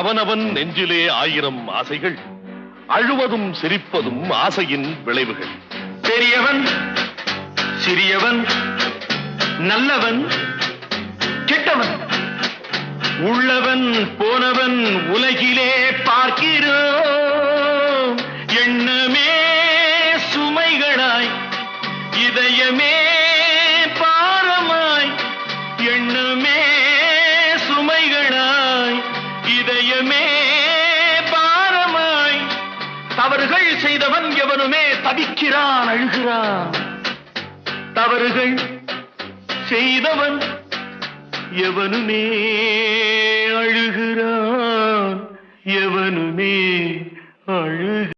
அவனவன் நெஞ்சிலே ஆயிரம் ஆசைகள், அழுவதும் சிரிப்பதும் ஆசையின் விளைவுகள். பெரியவன் சிறியவன், நல்லவன் கெட்டவன், உள்ளவன் போனவன் உலகிலே பார்க்கிறோம். எண்ணமே சுமைகளாய், இதயமே பாரமாய். எண்ணமே சுமைகளாய், இதயமே பாரமாய். தவறுகள் செய்தவன் எவனுமே தவிக்கிறான், அழுகிறான். தவறுகள் செய்தவன் எவனுமே அழுகிறான், எவனுமே அழுகிறான்.